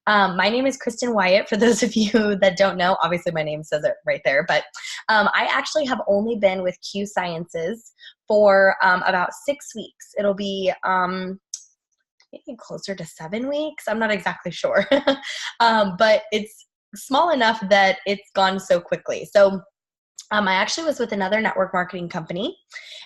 My name is Kristen Wyatt. For those of you that don't know, obviously my name says it right there, but I actually have only been with Q Sciences for about 6 weeks. It'll be maybe closer to 7 weeks. I'm not exactly sure, but it's small enough that it's gone so quickly. So I actually was with another network marketing company,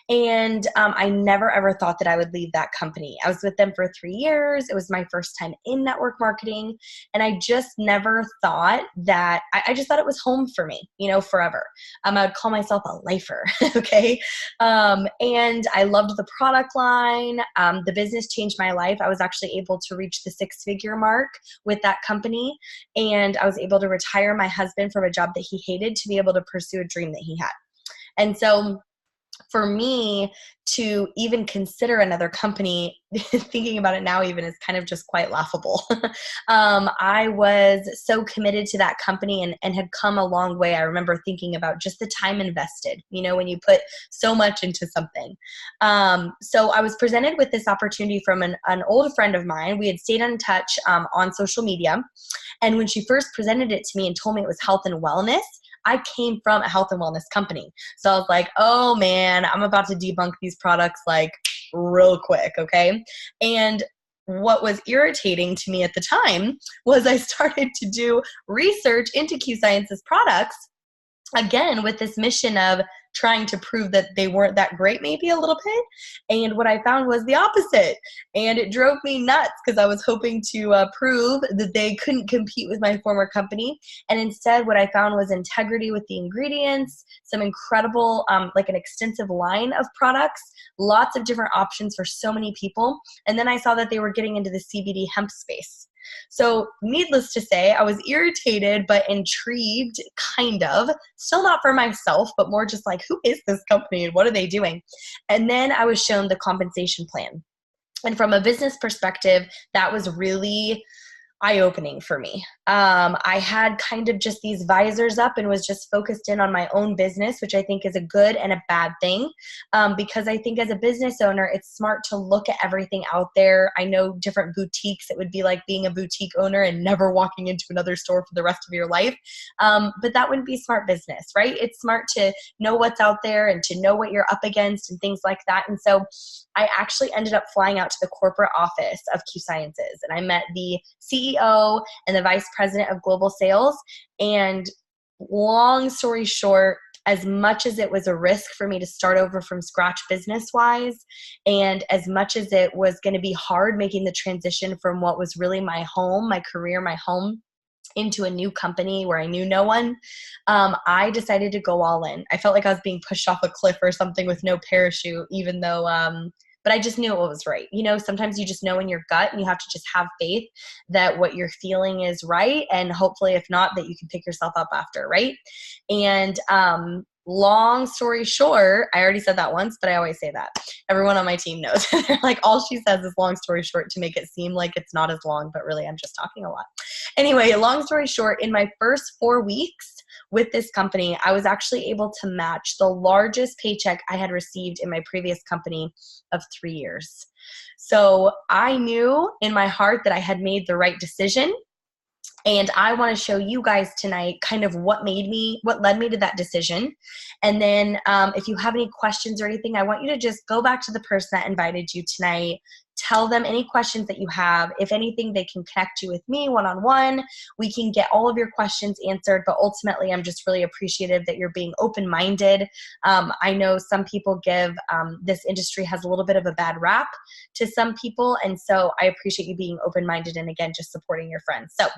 and I never ever thought that I would leave that company. I was with them for 3 years. It was my first time in network marketing, and I just never thought that, I just thought it was home for me, forever. I would call myself a lifer, okay? And I loved the product line. The business changed my life. I was actually able to reach the six-figure mark with that company, and I was able to retire my husband from a job that he hated to be able to pursue a dream that he had. And so for me to even consider another company, thinking about it now even is kind of just quite laughable. I was so committed to that company and had come a long way. I remember thinking about just the time invested, when you put so much into something. So I was presented with this opportunity from an old friend of mine. We had stayed in touch on social media. And when she first presented it to me and told me it was health and wellness, I came from a health and wellness company. So I was like, oh man, I'm about to debunk these products like real quick, okay? And what was irritating to me at the time was I started to do research into Q Science's products, again, with this mission of trying to prove that they weren't that great, maybe a little bit. And what I found was the opposite. And it drove me nuts because I was hoping to prove that they couldn't compete with my former company. And instead, what I found was integrity with the ingredients, some incredible, like an extensive line of products, lots of different options for so many people. And then I saw that they were getting into the CBD hemp space. So needless to say, I was irritated but intrigued, kind of. Still not for myself, but more just like, who is this company and what are they doing? And then I was shown the compensation plan. And from a business perspective, that was really eye-opening for me. I had kind of just these visors up and was just focused in on my own business, which I think is a good and a bad thing, because I think as a business owner, it's smart to look at everything out there. I know different boutiques, it would be like being a boutique owner and never walking into another store for the rest of your life, but that wouldn't be smart business, right? It's smart to know what's out there and to know what you're up against and things like that. And so I actually ended up flying out to the corporate office of Q Sciences, and I met the CEO and the vice president of global sales. And long story short, as much as it was a risk for me to start over from scratch business-wise, and as much as it was going to be hard making the transition from what was really my home, my career, my home, into a new company where I knew no one, I decided to go all in. I felt like I was being pushed off a cliff or something with no parachute, even though but I just knew it was right. Sometimes you just know in your gut and you have to just have faith that what you're feeling is right. And hopefully, if not, that you can pick yourself up after, right? And long story short, I already said that once, but I always say that. Everyone on my team knows. They're like, all she says is long story short to make it seem like it's not as long, but really I'm just talking a lot. Anyway, long story short, in my first 4 weeks with this company, I was actually able to match the largest paycheck I had received in my previous company of 3 years. So I knew in my heart that I had made the right decision. And I want to show you guys tonight kind of what led me to that decision. And then if you have any questions or anything, I want you to just go back to the person that invited you tonight. Tell them any questions that you have. If anything, they can connect you with me one-on-one. We can get all of your questions answered. But ultimately, I'm just really appreciative that you're being open-minded. I know some people give this industry has a little bit of a bad rap to some people. And so I appreciate you being open-minded and, again, just supporting your friends. So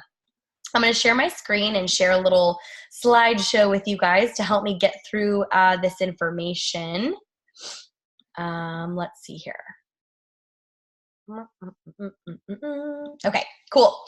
I'm going to share my screen and share a little slideshow with you guys to help me get through this information. Let's see here. Okay, cool.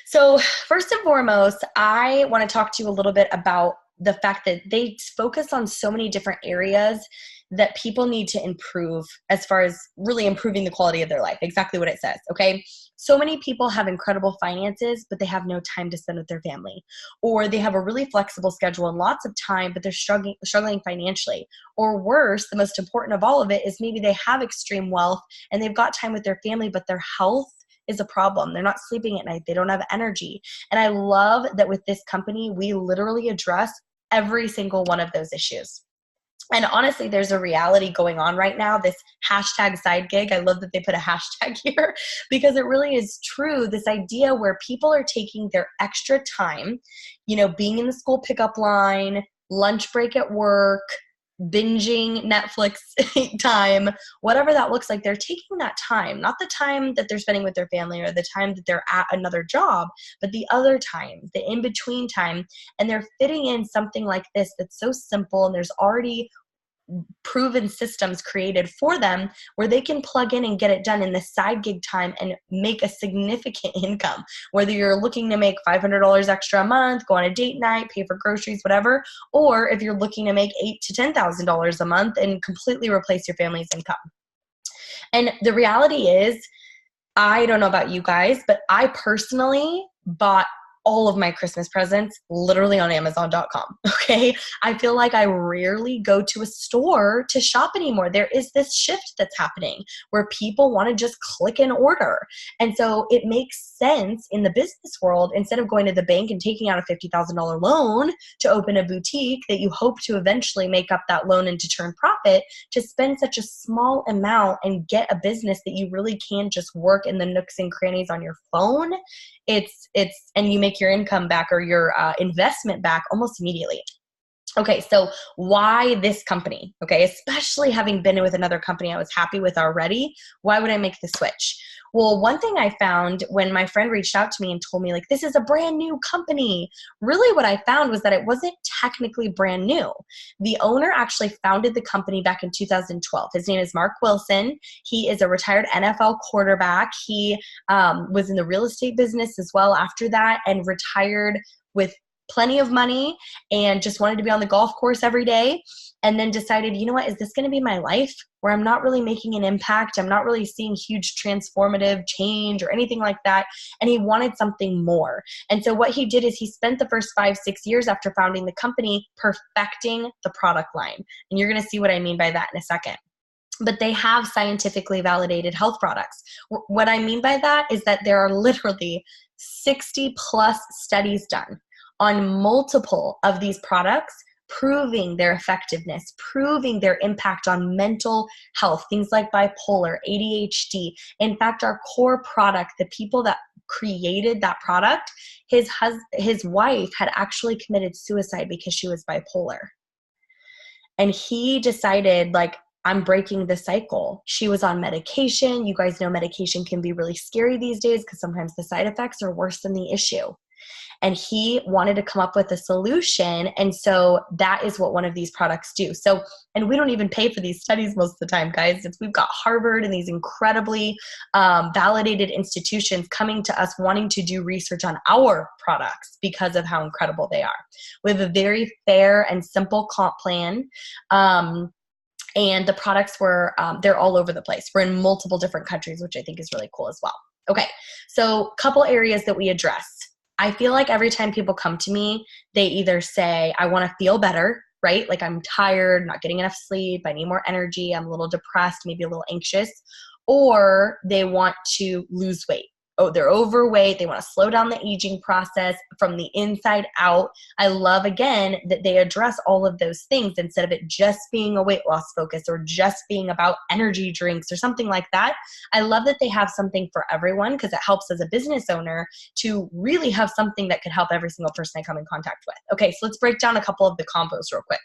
So first and foremost, I want to talk to you a little bit about the fact that they focus on so many different areas that people need to improve as far as really improving the quality of their life. Exactly what it says, okay? So many people have incredible finances, but they have no time to spend with their family. Or they have a really flexible schedule and lots of time, but they're struggling financially. Or worse, the most important of all of it is maybe they have extreme wealth and they've got time with their family, but their health is a problem. They're not sleeping at night. They don't have energy. And I love that with this company, we literally address every single one of those issues. And honestly, there's a reality going on right now, this hashtag side gig. I love that they put a hashtag here because it really is true. This idea where people are taking their extra time, being in the school pickup line, lunch break at work, binging Netflix time, whatever that looks like, they're taking that time, not the time that they're spending with their family or the time that they're at another job, but the other time, the in-between time, and they're fitting in something like this that's so simple, and there's already proven systems created for them where they can plug in and get it done in the side gig time and make a significant income. Whether you're looking to make $500 extra a month, go on a date night, pay for groceries, whatever, or if you're looking to make $8,000 to $10,000 a month and completely replace your family's income. And the reality is, I don't know about you guys, but I personally bought all of my Christmas presents literally on Amazon.com. Okay. I feel like I rarely go to a store to shop anymore. There is this shift that's happening where people want to just click and order. And so it makes sense in the business world, instead of going to the bank and taking out a $50,000 loan to open a boutique that you hope to eventually make up that loan and to turn profit, to spend such a small amount and get a business that you really can just work in the nooks and crannies on your phone. And you make your income back or your investment back almost immediately. Okay, so why this company? Okay, especially having been with another company I was happy with already, why would I make the switch? Well, one thing I found when my friend reached out to me and told me, like, this is a brand new company, really what I found was that it wasn't technically brand new. The owner actually founded the company back in 2012. His name is Mark Wilson. He is a retired NFL quarterback. He was in the real estate business as well after that and retired with plenty of money and just wanted to be on the golf course every day, and then decided, you know what, is this going to be my life where I'm not really making an impact? I'm not really seeing huge transformative change or anything like that. And he wanted something more. And so what he did is he spent the first 5-6 years after founding the company perfecting the product line. And you're going to see what I mean by that in a second. But they have scientifically validated health products. What I mean by that is that there are literally 60 plus studies done on multiple of these products, proving their effectiveness, proving their impact on mental health, things like bipolar, ADHD. In fact, our core product, the people that created that product, his wife had actually committed suicide because she was bipolar. And he decided, like, I'm breaking the cycle. She was on medication. You guys know medication can be really scary these days because sometimes the side effects are worse than the issue. And he wanted to come up with a solution. And so that is what one of these products do. So, and we don't even pay for these studies most of the time, guys. We've got Harvard and these incredibly validated institutions coming to us wanting to do research on our products because of how incredible they are. We have a very fair and simple comp plan. And the products they're all over the place. We're in multiple different countries, which I think is really cool as well. Okay, so a couple areas that we address. I feel like every time people come to me, they either say, I want to feel better, right? Like I'm tired, not getting enough sleep, I need more energy, I'm a little depressed, maybe a little anxious, or they want to lose weight. Oh, they're overweight. They want to slow down the aging process from the inside out. I love, again, that they address all of those things instead of it just being a weight loss focus or just being about energy drinks or something like that. I love that they have something for everyone because it helps as a business owner to really have something that could help every single person I come in contact with. Okay, so let's break down a couple of the combos real quick.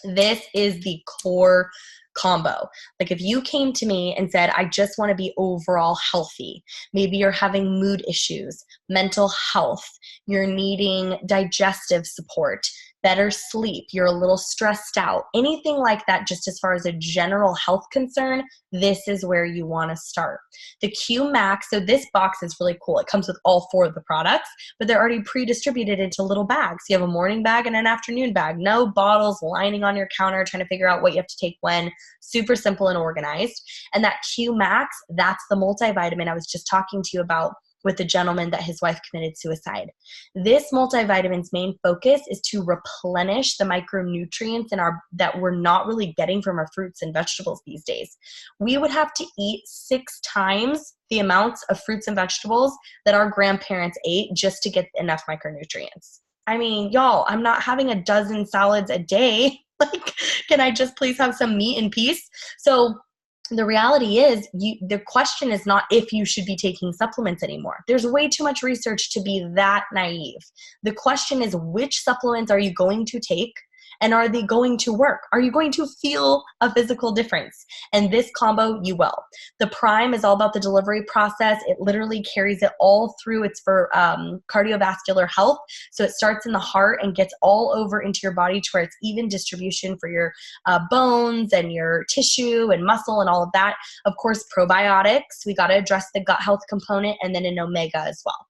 This is the core combo. Like if you came to me and said, I just want to be overall healthy, maybe you're having mood issues, mental health, you're needing digestive support, better sleep, you're a little stressed out, anything like that, just as far as a general health concern, this is where you want to start. The Q Max, so this box is really cool. It comes with all 4 of the products, but they're already pre-distributed into little bags. You have a morning bag and an afternoon bag. No bottles lining on your counter trying to figure out what you have to take when. Super simple and organized. And that Q Max, that's the multivitamin I was just talking to you about with the gentleman that his wife committed suicide. This multivitamin's main focus is to replenish the micronutrients that we're not really getting from our fruits and vegetables these days. We would have to eat 6 times the amounts of fruits and vegetables that our grandparents ate just to get enough micronutrients. I mean, y'all, I'm not having a dozen salads a day. Like, can I just please have some meat in peace? So the reality is, the question is not if you should be taking supplements anymore. There's way too much research to be that naive. The question is, which supplements are you going to take? And are they going to work? Are you going to feel a physical difference? And this combo, you will. The Prime is all about the delivery process. It literally carries it all through. It's for cardiovascular health. So it starts in the heart and gets all over into your body to where it's even distribution for your bones and your tissue and muscle and all of that. Of course, probiotics. We got to address the gut health component, and then an omega as well.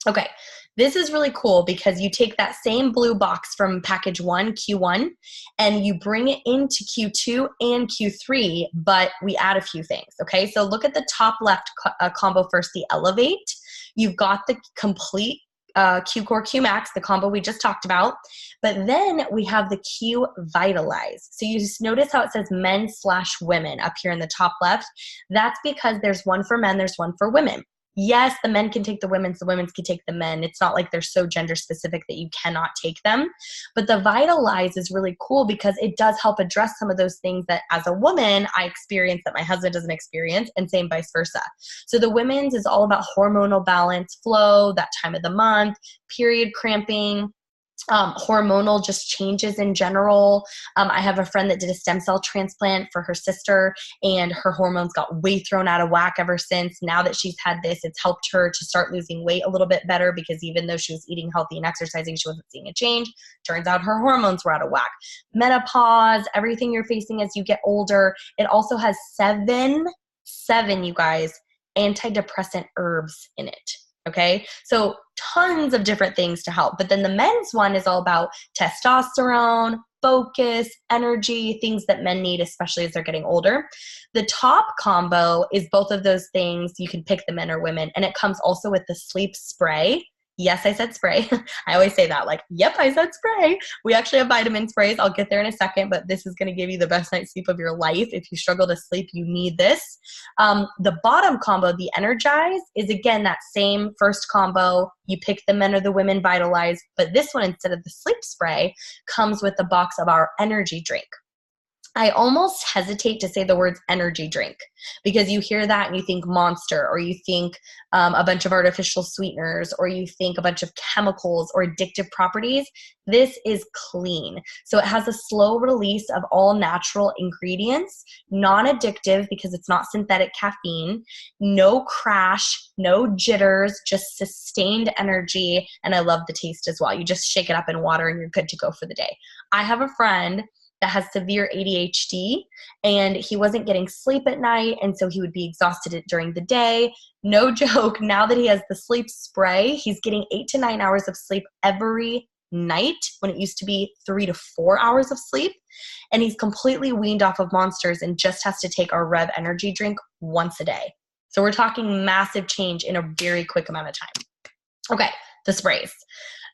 Okay, this is really cool because you take that same blue box from package 1, Q1, and you bring it into Q2 and Q3, but we add a few things, okay? So look at the top left combo first, the Elevate. You've got the complete Q-Core, Q-Max, the combo we just talked about, but then we have the Q Vitalize. So you just notice how it says men/women up here in the top left. That's because there's one for men, there's one for women. Yes, the men can take the women's can take the men. It's not like they're so gender specific that you cannot take them. But the Vitalize is really cool because it does help address some of those things that as a woman I experience that my husband doesn't experience, and same vice versa. So the women's is all about hormonal balance, flow, that time of the month, period cramping, hormonal just changes in general. I have a friend that did a stem cell transplant for her sister, and her hormones got way thrown out of whack ever since. Now that she's had this, it's helped her to start losing weight a little bit better, because even though she was eating healthy and exercising, she wasn't seeing a change. Turns out her hormones were out of whack. Menopause, everything you're facing as you get older. It also has seven, you guys, antidepressant herbs in it. Okay, so tons of different things to help. But then the men's one is all about testosterone, focus, energy, things that men need, especially as they're getting older. The top combo is both of those things. You can pick the men or women, and it comes also with the sleep spray. Yes, I said spray. I always say that, like, yep, I said spray. We actually have vitamin sprays. I'll get there in a second, but this is going to give you the best night's sleep of your life. If you struggle to sleep, you need this. The bottom combo, the Energize, is again that same first combo. You pick the men or the women Vitalize, but this one, instead of the sleep spray, comes with the box of our energy drink. I almost hesitate to say the words energy drink, because you hear that and you think Monster, or you think a bunch of artificial sweeteners, or you think a bunch of chemicals or addictive properties. This is clean. So it has a slow release of all natural ingredients, non-addictive because it's not synthetic caffeine, no crash, no jitters, just sustained energy. And I love the taste as well. You just shake it up in water and you're good to go for the day. I have a friend that has severe ADHD, and he wasn't getting sleep at night, and so he would be exhausted during the day. No joke, now that he has the sleep spray, he's getting 8 to 9 hours of sleep every night, when it used to be 3 to 4 hours of sleep. And he's completely weaned off of Monsters and just has to take our Rev energy drink once a day. So we're talking massive change in a very quick amount of time. Okay, the sprays.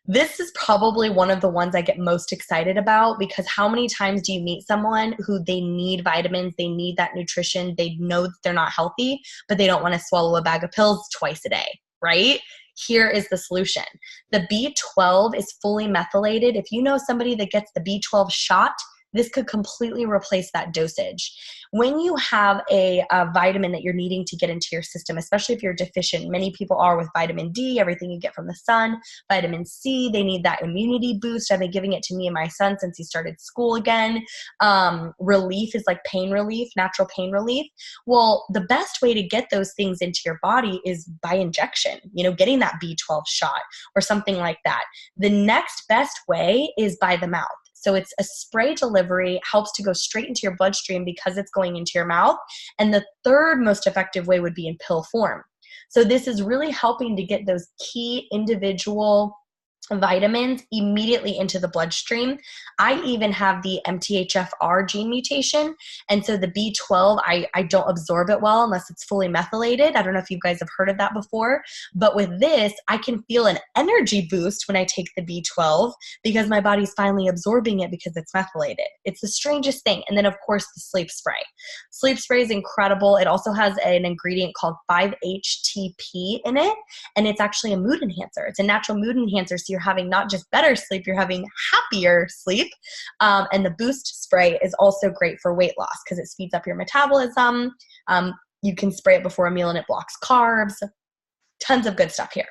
This is probably one of the ones I get most excited about, because how many times do you meet someone who they need vitamins, they need that nutrition, they know that they're not healthy, but they don't want to swallow a bag of pills twice a day, right? Here is the solution. The B12 is fully methylated. If you know somebody that gets the B12 shot, this could completely replace that dosage. When you have a vitamin that you're needing to get into your system, especially if you're deficient, many people are with vitamin D, everything you get from the sun, vitamin C, they need that immunity boost. I've been giving it to me and my son since he started school again. Relief is like pain relief, natural pain relief. Well, the best way to get those things into your body is by injection, getting that B12 shot or something like that. The next best way is by the mouth. So it's a spray delivery, helps to go straight into your bloodstream because it's going into your mouth. And the third most effective way would be in pill form. So this is really helping to get those key individual vitamins immediately into the bloodstream. I even have the MTHFR gene mutation. And so the B12, I don't absorb it well unless it's fully methylated. I don't know if you guys have heard of that before, but with this, I can feel an energy boost when I take the B12 because my body's finally absorbing it because it's methylated. It's the strangest thing. And then of course the sleep spray. Sleep spray is incredible. It also has an ingredient called 5-HTP in it, and it's actually a mood enhancer. It's a natural mood enhancer. So you're having not just better sleep, you're having happier sleep. And the Boost spray is also great for weight loss because it speeds up your metabolism. You can spray it before a meal and it blocks carbs. Tons of good stuff here.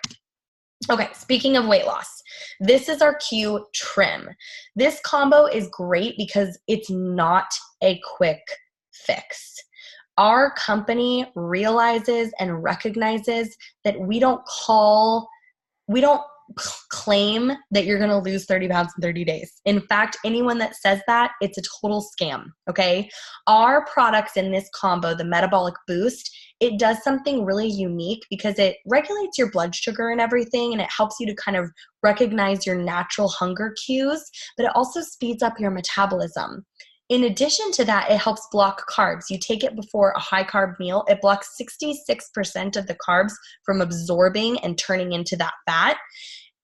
Okay, speaking of weight loss, this is our Q Trim. This combo is great because it's not a quick fix. Our company realizes and recognizes that we don't claim that you're going to lose 30 pounds in 30 days. In fact, anyone that says that, it's a total scam, okay? Our products in this combo, the Metabolic Boost, it does something really unique because it regulates your blood sugar and everything, and it helps you to kind of recognize your natural hunger cues, but it also speeds up your metabolism. In addition to that, it helps block carbs. You take it before a high carb meal, it blocks 66% of the carbs from absorbing and turning into that fat.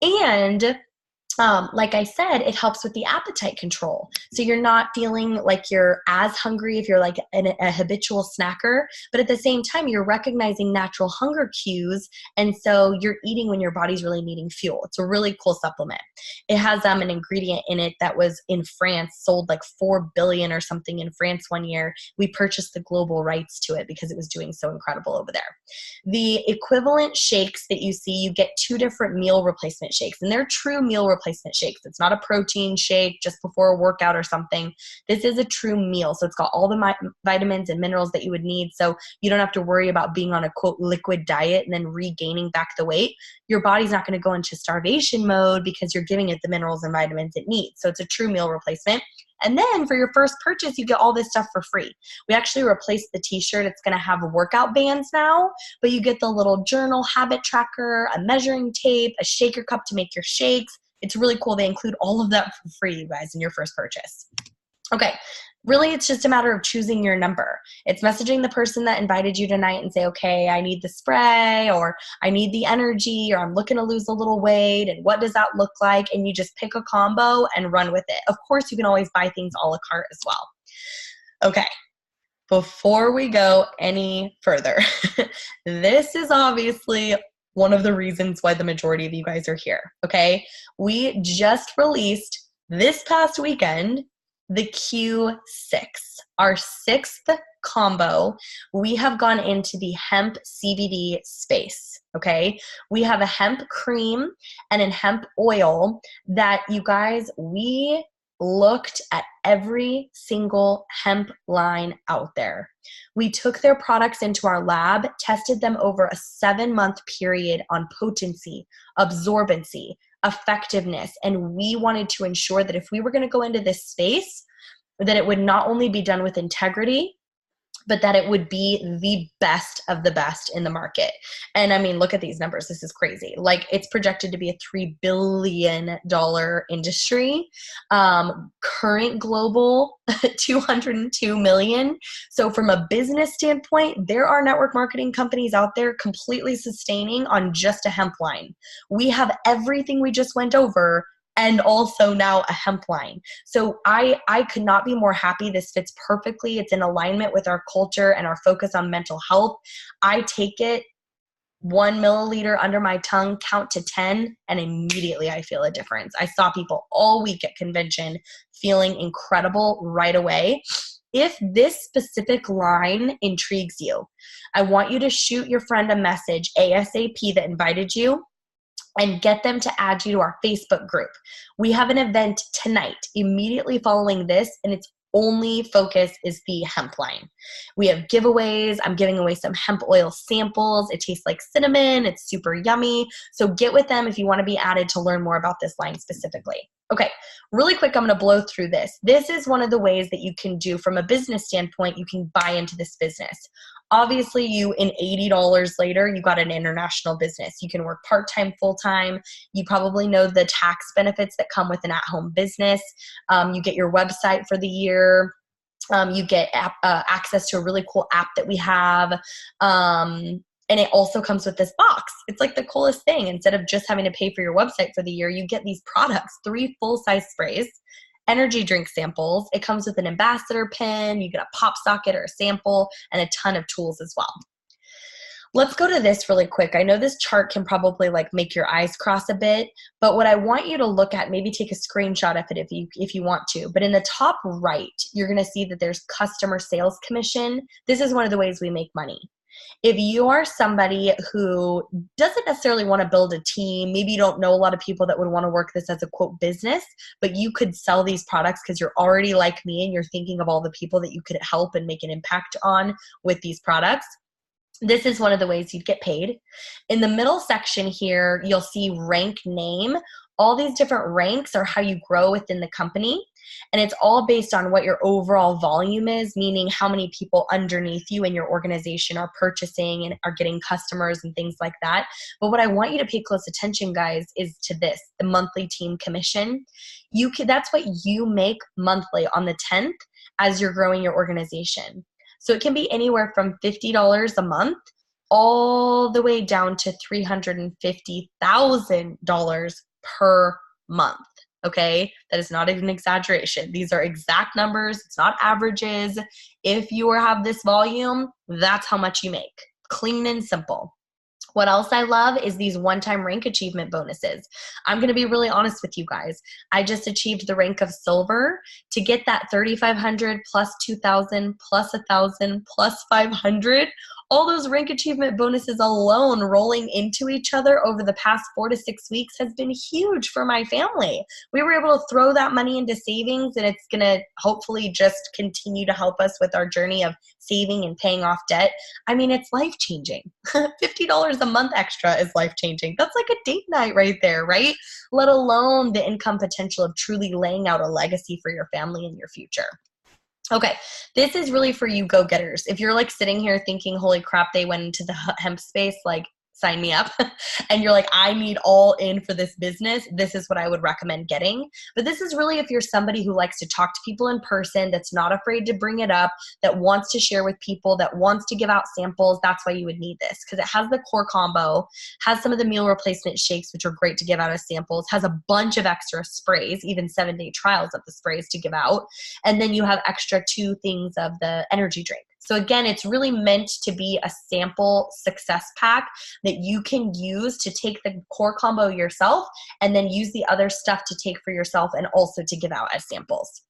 And like I said, it helps with the appetite control. So you're not feeling like you're as hungry if you're like a habitual snacker, but at the same time, you're recognizing natural hunger cues. And so you're eating when your body's really needing fuel. It's a really cool supplement. It has an ingredient in it that was in France, sold like 4 billion or something in France one year. We purchased the global rights to it because it was doing so incredible over there. The equivalent shakes that you see, you get 2 different meal replacement shakes, and they're true meal replacement shakes. It's not a protein shake just before a workout or something. This is a true meal. So it's got all the vitamins and minerals that you would need. So you don't have to worry about being on a quote liquid diet and then regaining back the weight. Your body's not going to go into starvation mode because you're giving it the minerals and vitamins it needs. So it's a true meal replacement. And then for your first purchase, you get all this stuff for free. We actually replaced the t-shirt. It's going to have workout bands now, but you get the little journal habit tracker, a measuring tape, a shaker cup to make your shakes. It's really cool. They include all of that for free, you guys, in your first purchase. Okay. Really, it's just a matter of choosing your number. It's messaging the person that invited you tonight and say, okay, I need the spray, or I need the energy, or I'm looking to lose a little weight, and what does that look like? And you just pick a combo and run with it. Of course, you can always buy things a la carte as well. Okay, before we go any further, this is obviously one of the reasons why the majority of you guys are here, okay? We just released this past weekend the Q6, our 6th combo. We have gone into the hemp CBD space, okay? We have a hemp cream and a hemp oil that, you guys, we looked at every single hemp line out there. We took their products into our lab, tested them over a 7-month period on potency, absorbency, effectiveness, and we wanted to ensure that if we were going to go into this space, that it would not only be done with integrity, but that it would be the best of the best in the market. And I mean, look at these numbers. This is crazy. Like, it's projected to be a $3 billion industry. Current global, 202 million. So from a business standpoint, there are network marketing companies out there completely sustaining on just a hemp line. We have everything we just went over, and also now a hemp line. So I could not be more happy. This fits perfectly. It's in alignment with our culture and our focus on mental health. I take it 1 milliliter under my tongue, count to 10, and immediately I feel a difference. I saw people all week at convention feeling incredible right away. If this specific line intrigues you, I want you to shoot your friend a message ASAP that invited you, and get them to add you to our Facebook group. We have an event tonight immediately following this, and its only focus is the hemp line. We have giveaways. I'm giving away some hemp oil samples. It tastes like cinnamon. It's super yummy. So get with them if you want to be added to learn more about this line specifically. Okay, really quick, I'm going to blow through this. This is one of the ways that you can do from a business standpoint, you can buy into this business. Obviously, you in $80 later, you got an international business. You can work part-time, full-time. You probably know the tax benefits that come with an at-home business. You get your website for the year. You get access to a really cool app that we have. And it also comes with this box. It's like the coolest thing. Instead of just having to pay for your website for the year, you get these products, 3 full-size sprays, energy drink samples. It comes with an ambassador pin. You get a pop socket or a sample and a ton of tools as well. Let's go to this really quick. I know this chart can probably like make your eyes cross a bit, but what I want you to look at, maybe take a screenshot of it if you want to, but in the top right, you're going to see that there's customer sales commission. This is one of the ways we make money. If you are somebody who doesn't necessarily want to build a team, maybe you don't know a lot of people that would want to work this as a quote business, but you could sell these products because you're already like me and you're thinking of all the people that you could help and make an impact on with these products. This is one of the ways you'd get paid. In the middle section here, you'll see rank name. All these different ranks are how you grow within the company. And it's all based on what your overall volume is, meaning how many people underneath you in your organization are purchasing and are getting customers and things like that. But what I want you to pay close attention, guys, is to this, the monthly team commission. That's what you make monthly on the 10th as you're growing your organization. So it can be anywhere from $50 a month all the way down to $350,000 per month. Okay, that is not an exaggeration. These are exact numbers. It's not averages. If you have this volume, that's how much you make. Clean and simple. What else I love is these one-time rank achievement bonuses. I'm going to be really honest with you guys. I just achieved the rank of silver. To get that 3,500 plus 2,000 plus 1,000 plus 500, all those rank achievement bonuses alone rolling into each other over the past 4 to 6 weeks has been huge for my family. We were able to throw that money into savings, and it's going to hopefully just continue to help us with our journey of saving and paying off debt. I mean, it's life-changing. $50 a month extra is life-changing. That's like a date night right there, right? Let alone the income potential of truly laying out a legacy for your family and your future. Okay, this is really for you go-getters. If you're like sitting here thinking, holy crap, they went into the hemp space, like sign me up. And you're like, I need all in for this business. This is what I would recommend getting. But this is really if you're somebody who likes to talk to people in person, that's not afraid to bring it up, that wants to share with people, that wants to give out samples. That's why you would need this, because it has the core combo, has some of the meal replacement shakes, which are great to give out as samples, has a bunch of extra sprays, even 7-day trials of the sprays to give out. And then you have extra 2 things of the energy drink. So again, it's really meant to be a sample success pack that you can use to take the core combo yourself and then use the other stuff to take for yourself and also to give out as samples.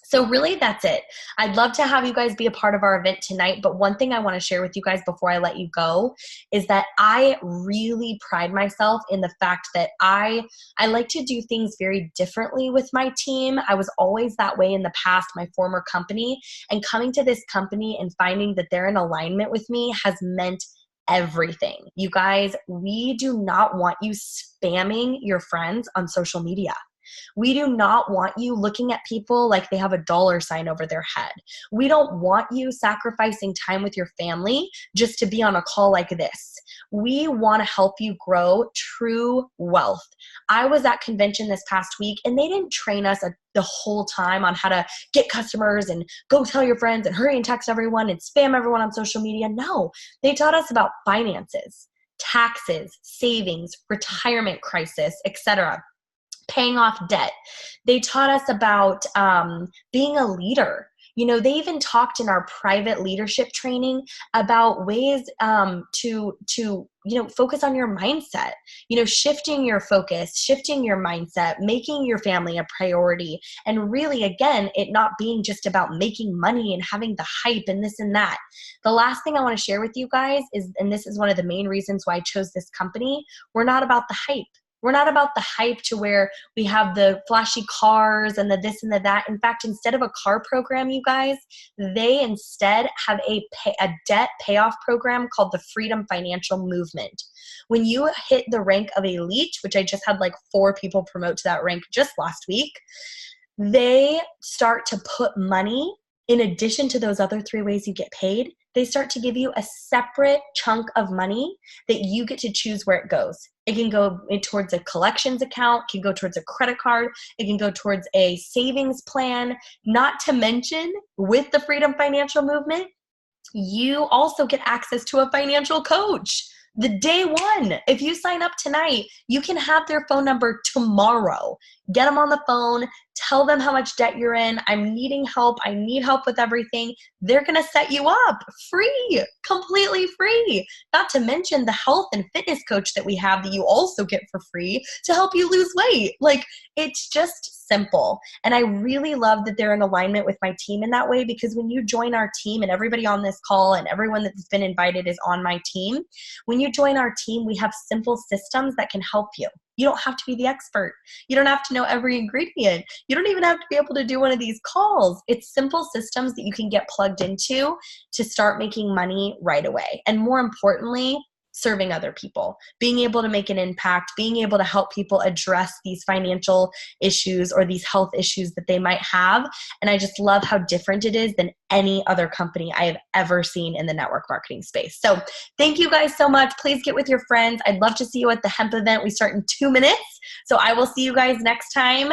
So really, that's it. I'd love to have you guys be a part of our event tonight, but one thing I want to share with you guys before I let you go is that I really pride myself in the fact that I like to do things very differently with my team. I was always that way in the past, my former company, and coming to this company and finding that they're in alignment with me has meant everything. You guys, we do not want you spamming your friends on social media. We do not want you looking at people like they have a dollar sign over their head. We don't want you sacrificing time with your family just to be on a call like this. We want to help you grow true wealth. I was at convention this past week and they didn't train us the whole time on how to get customers and go tell your friends and hurry and text everyone and spam everyone on social media. No, they taught us about finances, taxes, savings, retirement crisis, etc., paying off debt. They taught us about being a leader. You know, they even talked in our private leadership training about ways to focus on your mindset, shifting your focus, shifting your mindset, making your family a priority. And really, again, it not being just about making money and having the hype and this and that. The last thing I want to share with you guys is, and this is one of the main reasons why I chose this company, we're not about the hype. We're not about the hype to where we have the flashy cars and the this and the that. In fact, instead of a car program, you guys, they instead have a debt payoff program called the Freedom Financial Movement. When you hit the rank of elite, which I just had like 4 people promote to that rank just last week, they start to put money in addition to those other 3 ways you get paid. They start to give you a separate chunk of money that you get to choose where it goes. It can go towards a collections account, can go towards a credit card, it can go towards a savings plan. Not to mention, with the Freedom Financial Movement, you also get access to a financial coach. The day one, if you sign up tonight, you can have their phone number tomorrow. Get them on the phone, tell them how much debt you're in. I'm needing help. I need help with everything. They're going to set you up free, completely free. Not to mention the health and fitness coach that we have that you also get for free to help you lose weight. Like, it's just simple. And I really love that they're in alignment with my team in that way, because when you join our team, and everybody on this call and everyone that's been invited is on my team, when you join our team, we have simple systems that can help you. You don't have to be the expert. You don't have to know every ingredient. You don't even have to be able to do one of these calls. It's simple systems that you can get plugged into to start making money right away. And more importantly, serving other people, being able to make an impact, being able to help people address these financial issues or these health issues that they might have. And I just love how different it is than any other company I have ever seen in the network marketing space. So thank you guys so much. Please get with your friends. I'd love to see you at the hemp event. We start in 2 minutes. So I will see you guys next time.